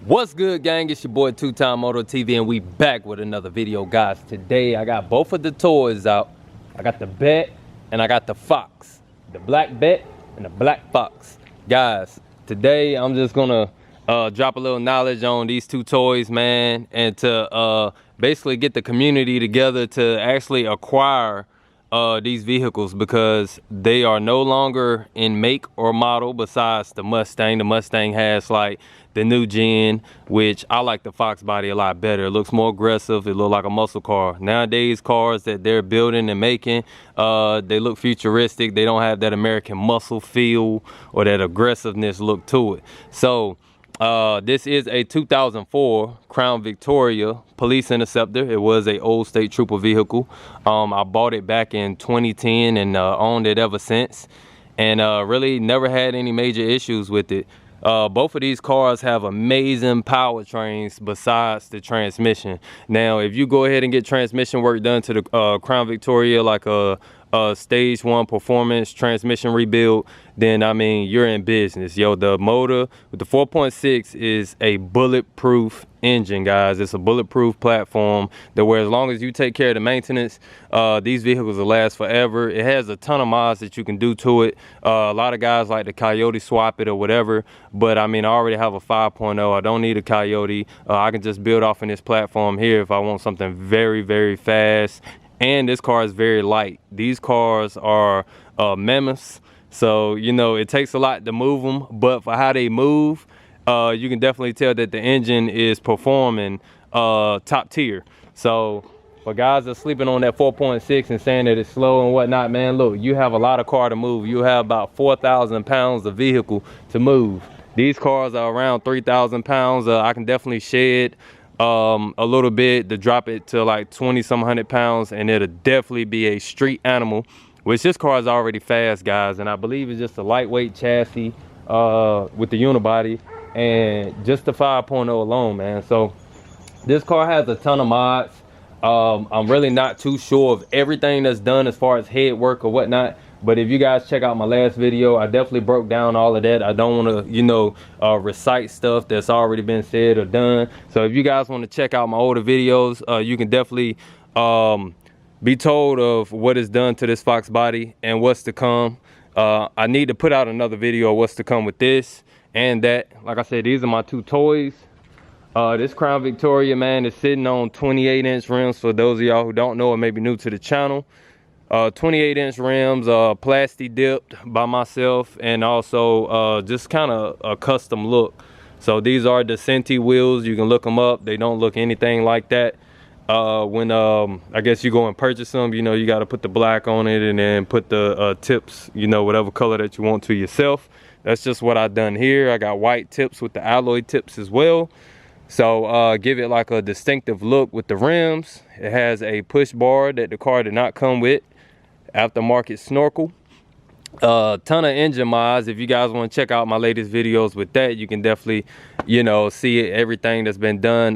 What's good, gang? It's your boy two-time Moto TV, and we back with another video, guys. Today I got both of the toys out. I got the Bet and I got the Fox, the black Bet and the black Fox. Guys, today I'm just gonna drop a little knowledge on these two toys, man, and to basically get the community together to actually acquire these vehicles, because they are no longer in make or model besides the Mustang. The Mustang has like the new gen, which I like the Fox body a lot better. It looks more aggressive. It looks like a muscle car. Nowadays, cars that they're building and making, they look futuristic. They don't have that American muscle feel or that aggressiveness look to it. So this is a 2004 Crown Victoria Police Interceptor. It was a old state trooper vehicle. I bought it back in 2010 and owned it ever since, and really never had any major issues with it. Both of these cars have amazing powertrains besides the transmission. Now, if you go ahead and get transmission work done to the Crown Victoria, like a stage 1 performance transmission rebuild, then I mean, you're in business. Yo, the Moto with the 4.6 is a bulletproof engine, guys. It's a bulletproof platform that where as long as you take care of the maintenance, these vehicles will last forever. It has a ton of mods that you can do to it. A lot of guys like to Coyote swap it or whatever, but I mean, I already have a 5.0. I don't need a Coyote. I can just build off in this platform here if I want something very, very fast. And this car is very light. These cars are mammoths, so you know it takes a lot to move them, but for how they move, you can definitely tell that the engine is performing top tier. So for guys that are sleeping on that 4.6 and saying that it's slow and whatnot, man, look, you have a lot of car to move. You have about 4,000 pounds of vehicle to move. These cars are around 3,000 pounds. I can definitely shed a little bit to drop it to like 20-some hundred pounds, and it'll definitely be a street animal, which this car is already fast, guys. And I believe it's just a lightweight chassis with the unibody and just the 5.0 alone, man. So this car has a ton of mods. I'm really not too sure of everything that's done as far as head work or whatnot, but if you guys check out my last video, I definitely broke down all of that. I don't want to, you know, recite stuff that's already been said or done. So if you guys want to check out my older videos, you can definitely be told of what is done to this Fox body and what's to come. I need to put out another video of what's to come with this and that. Like I said, these are my two toys. This Crown Victoria, man, is sitting on 28-inch rims. For those of y'all who don't know or maybe new to the channel, 28-inch rims, plastic dipped by myself, and also just kind of a custom look. So these are the Senti wheels. You can look them up. They don't look anything like that. When I guess you go and purchase them, you know, you got to put the black on it and then put the tips, you know, whatever color that you want to yourself. That's just what I've done here. I got white tips with the alloy tips as well. So give it like a distinctive look with the rims. It has a push bar that the car did not come with. Aftermarket snorkel. Ton of engine mods. If you guys want to check out my latest videos with that, you can definitely, you know, see everything that's been done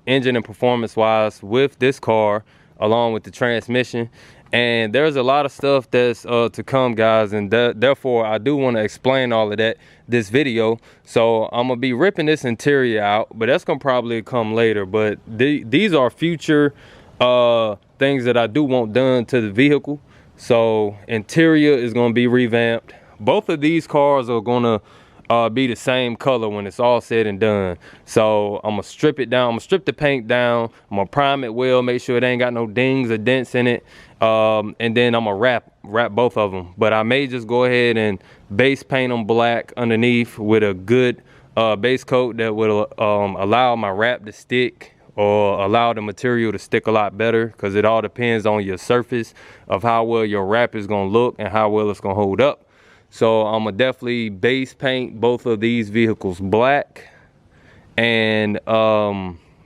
engine and performance wise with this car, along with the transmission. And there's a lot of stuff that's to come, guys, and therefore I do want to explain all of that this video. So I'm gonna be ripping this interior out, but that's gonna probably come later. But these are future things that I do want done to the vehicle. So interior is going to be revamped. Both of these cars are going to be the same color when it's all said and done. So I'm going to strip it down. I'm going to strip the paint down. I'm going to prime it well, make sure it ain't got no dings or dents in it. And then I'm going to wrap both of them. But I may just go ahead and base paint them black underneath with a good base coat that will allow my wrap to stick, or allow the material to stick a lot better, because it all depends on your surface of how well your wrap is gonna look and how well it's gonna hold up. So I'm gonna definitely base paint both of these vehicles black and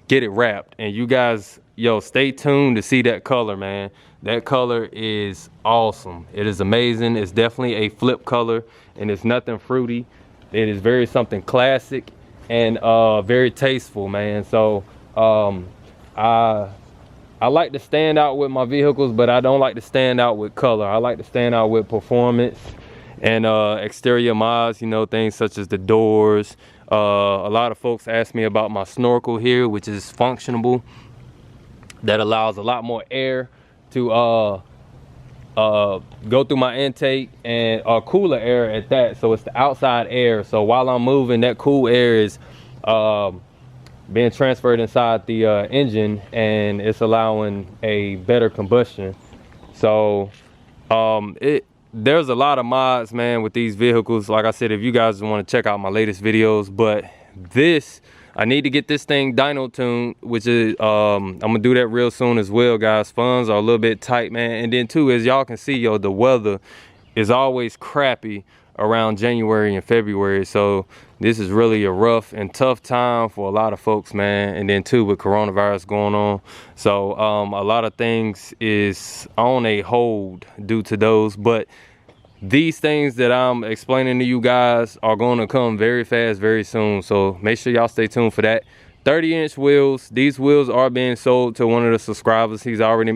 get it wrapped. And you guys, yo, stay tuned to see that color, man. That color is awesome. It is amazing. It's definitely a flip color, and it's nothing fruity. It is very something classic and very tasteful, man. So I like to stand out with my vehicles, but I don't like to stand out with color. I like to stand out with performance and exterior mods, you know, things such as the doors, A lot of folks ask me about my snorkel here, which is functionable. That allows a lot more air to go through my intake, and cooler air at that. So it's the outside air. So while I'm moving, that cool air is being transferred inside the engine, and it's allowing a better combustion. So there's a lot of mods, man, with these vehicles. Like I said, if you guys want to check out my latest videos, but I need to get this thing dyno tuned, which is I'm gonna do that real soon as well, guys. Funds are a little bit tight, man. And then too, as y'all can see, yo, the weather is always crappy around January and February. So this is really a rough and tough time for a lot of folks, man. And then too, with coronavirus going on, so a lot of things is on a hold due to those. But these things that I'm explaining to you guys are going to come very fast, very soon. So make sure y'all stay tuned for that. 30-inch wheels. These wheels are being sold to one of the subscribers. He's already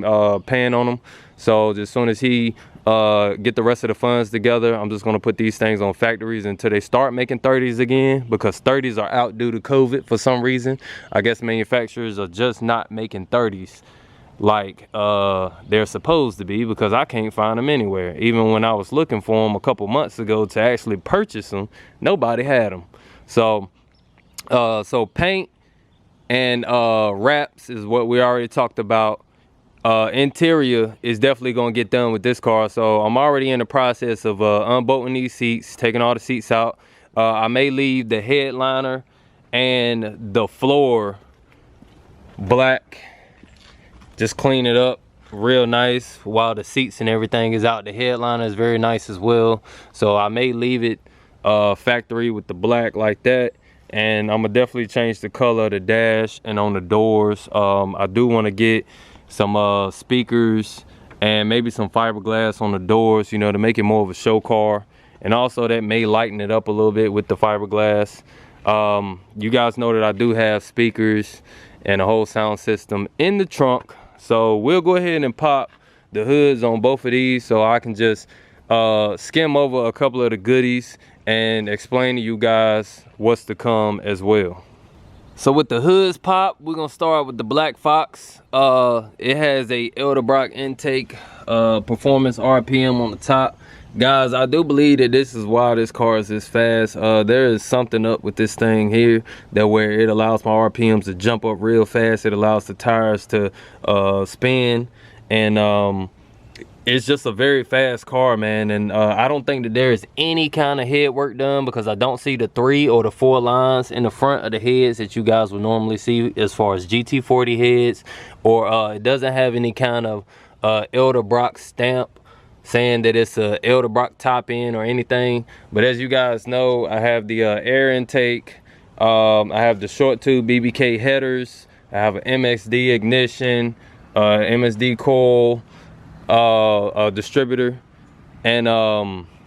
paying on them. So as soon as he get the rest of the funds together, I'm just going to put these things on factories until they start making 30s again, because 30s are out due to COVID for some reason. I guess manufacturers are just not making 30s like they're supposed to be, because I can't find them anywhere. Even when I was looking for them a couple months ago to actually purchase them, nobody had them. So paint and wraps is what we already talked about. Interior is definitely gonna get done with this car. So I'm already in the process of unbolting these seats, taking all the seats out. I may leave the headliner and the floor black, just clean it up real nice while the seats and everything is out. The headliner is very nice as well, so I may leave it factory with the black like that. And I'm gonna definitely change the color of the dash and on the doors. I do want to get some speakers and maybe some fiberglass on the doors, you know, to make it more of a show car. And also that may lighten it up a little bit with the fiberglass. You guys know that I do have speakers and a whole sound system in the trunk. So we'll go ahead and pop the hoods on both of these so I can just skim over a couple of the goodies and explain to you guys what's to come as well. So with the hoods pop, we're gonna start with the Black Fox. It has a Edelbrock intake, performance RPM on the top. Guys, I do believe that this is why this car is this fast. There is something up with this thing here that where it allows my RPMs to jump up real fast. It allows the tires to spin, and it's just a very fast car, man. And I don't think that there is any kind of head work done, because I don't see the 3 or the 4 lines in the front of the heads that you guys would normally see as far as GT40 heads, or it doesn't have any kind of Edelbrock stamp saying that it's a Edelbrock top end or anything. But as you guys know, I have the air intake, I have the short tube BBK headers, I have an MXD ignition, MSD coil, distributor. And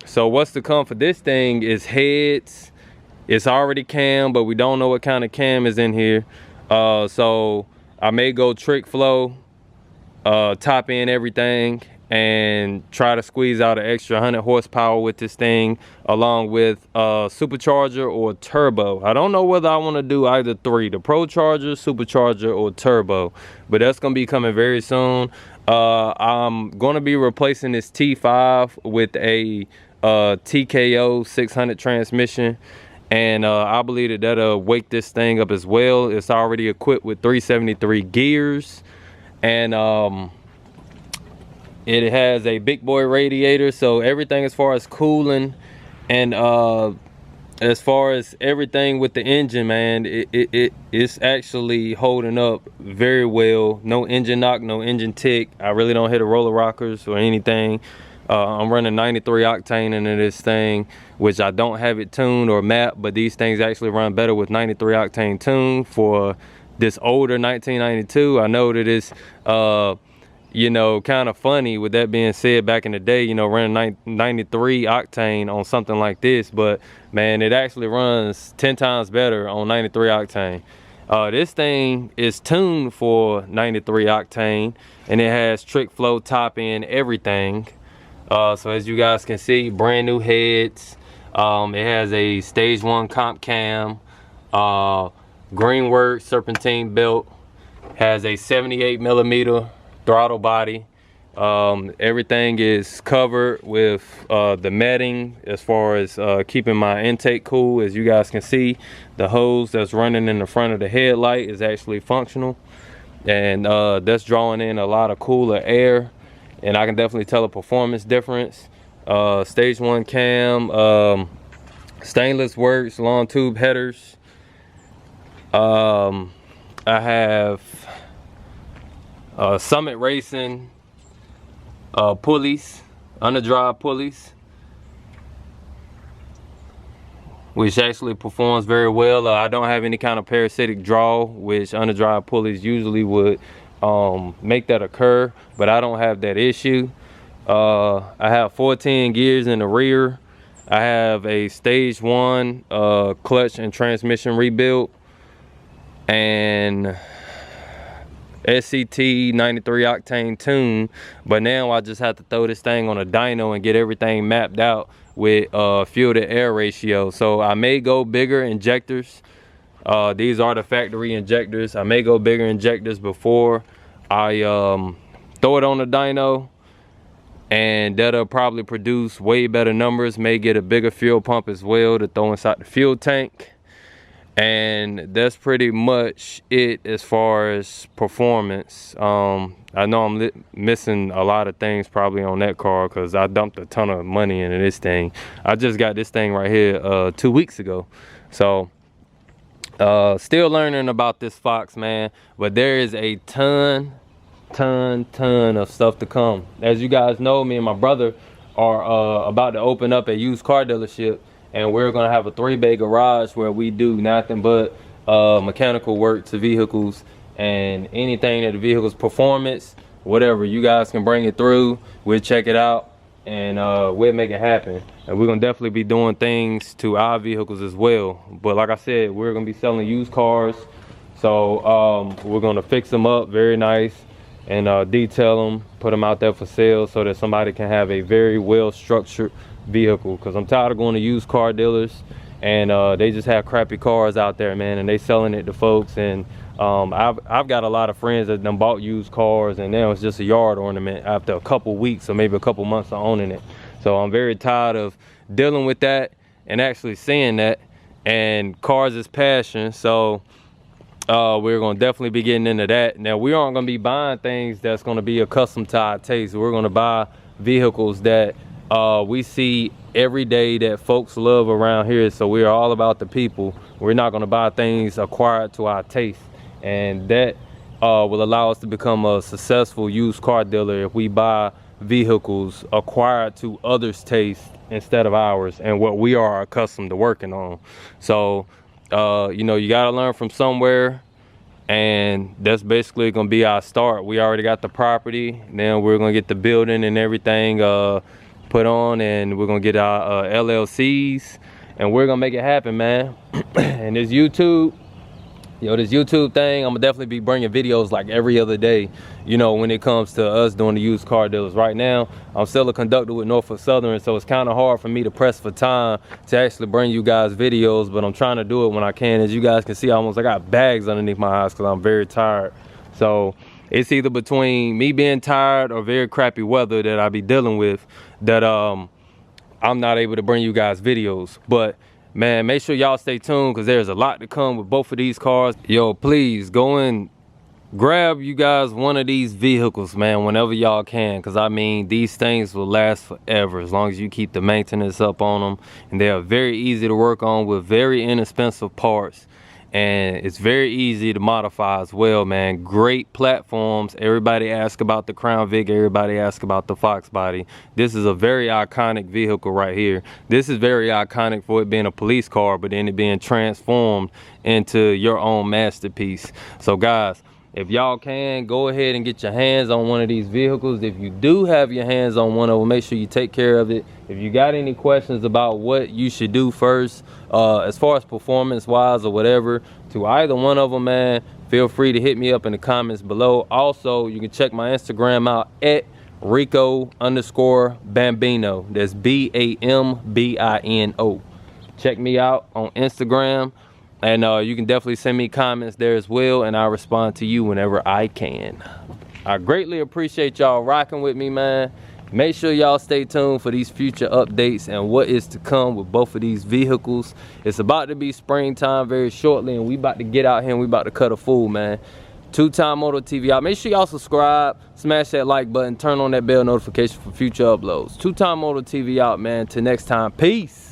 so what's to come for this thing is heads. It's already cam, but we don't know what kind of cam is in here. So I may go trick flow, top end everything, and try to squeeze out an extra 100 horsepower with this thing, along with supercharger or turbo. I don't know whether I want to do either 3, the Pro Charger, supercharger, or turbo, but that's going to be coming very soon. I'm going to be replacing this T5 with a TKO 600 transmission, and I believe that that'll wake this thing up as well. It's already equipped with 373 gears, and it has a big boy radiator, so everything as far as cooling and as far as everything with the engine, man, it's actually holding up very well. No engine knock, no engine tick. I really don't hit the roller rockers or anything. I'm running 93 octane into this thing, which I don't have it tuned or mapped, but these things actually run better with 93 octane tuned for this older 1992. I know that it's you know, kind of funny with that being said, back in the day, you know, running 93 octane on something like this, but man, it actually runs 10 times better on 93 octane. This thing is tuned for 93 octane, and it has trick flow, top end, everything. So as you guys can see, brand new heads. It has a stage 1 comp cam, Greenworks serpentine belt, has a 78mm throttle body. Everything is covered with the matting as far as keeping my intake cool. As you guys can see, the hose that's running in the front of the headlight is actually functional, and that's drawing in a lot of cooler air, and I can definitely tell a performance difference. Stage 1 cam, stainless works, long tube headers. I have Summit Racing pulleys, underdrive pulleys, which actually performs very well. I don't have any kind of parasitic draw, which underdrive pulleys usually would make that occur, but I don't have that issue. I have 14 gears in the rear. I have a stage 1 clutch and transmission rebuild, and SCT 93 octane tune, but now I just have to throw this thing on a dyno and get everything mapped out with fuel to air ratio. So I may go bigger injectors. These are the factory injectors. I may go bigger injectors before I throw it on the dyno, and that'll probably produce way better numbers. May get a bigger fuel pump as well to throw inside the fuel tank. And that's pretty much it as far as performance. I know I'm missing a lot of things probably on that car because I dumped a ton of money into this thing. I just got this thing right here 2 weeks ago. So still learning about this Fox, man, but there is a ton of stuff to come. As you guys know, me and my brother are about to open up a used car dealership, and we're gonna have a 3-bay garage where we do nothing but mechanical work to vehicles, and anything that the vehicle's performance, whatever, you guys can bring it through. We'll check it out, and we'll make it happen. And we're gonna definitely be doing things to our vehicles as well. But like I said, we're gonna be selling used cars, so we're gonna fix them up very nice and detail them, put them out there for sale so that somebody can have a very well structured vehicle. Because I'm tired of going to used car dealers and they just have crappy cars out there, man, and they selling it to folks. And I've got a lot of friends that done bought used cars, and now it's just a yard ornament after a couple weeks or maybe a couple months of owning it. So I'm very tired of dealing with that and actually seeing that. And cars is passion, so we're gonna definitely be getting into that. Now, we aren't gonna be buying things that's gonna be accustomed to our taste. We're gonna buy vehicles that we see every day that folks love around here. So we're all about the people. We're not gonna buy things acquired to our taste, and that will allow us to become a successful used car dealer if we buy vehicles acquired to others' taste instead of ours and what we are accustomed to working on. So you know, you gotta learn from somewhere, and that's basically gonna be our start. We already got the property. Now we're gonna get the building and everything put on, and we're gonna get our LLCs, and we're gonna make it happen, man. And this YouTube thing, I'm gonna definitely be bringing videos like every other day, you know, when it comes to us doing the used car dealers. Right now, I'm still a conductor with Norfolk Southern, so it's kind of hard for me to press for time to actually bring you guys videos, but I'm trying to do it when I can. As you guys can see, I got bags underneath my eyes because I'm very tired. So it's either between me being tired or very crappy weather that I be dealing with that I'm not able to bring you guys videos. But man, make sure y'all stay tuned because there's a lot to come with both of these cars. Yo, please go and grab you guys one of these vehicles, man, whenever y'all can, because I mean, these things will last forever as long as you keep the maintenance up on them. And they are very easy to work on with very inexpensive parts, and it's very easy to modify as well, man. Great platforms. Everybody asks about the Crown Vic, everybody asks about the Fox body. This is a very iconic vehicle right here. This is very iconic for it being a police car, but then it being transformed into your own masterpiece. So guys, if y'all can, go ahead and get your hands on one of these vehicles. If you do have your hands on one of them, make sure you take care of it. If you got any questions about what you should do first, as far as performance wise or whatever, to either one of them, man, feel free to hit me up in the comments below. Also, you can check my Instagram out at Rico_Bambino. That's BAMBINO. Check me out on Instagram. And you can definitely send me comments there as well, and I'll respond to you whenever I can. I greatly appreciate y'all rocking with me, man. Make sure y'all stay tuned for these future updates and what is to come with both of these vehicles. It's about to be springtime very shortly, and we about to get out here and we about to cut a fool, man. Two-Time Moto TV out. Make sure y'all subscribe, smash that like button, turn on that bell notification for future uploads. Two-Time Moto TV out, man. Till next time, peace.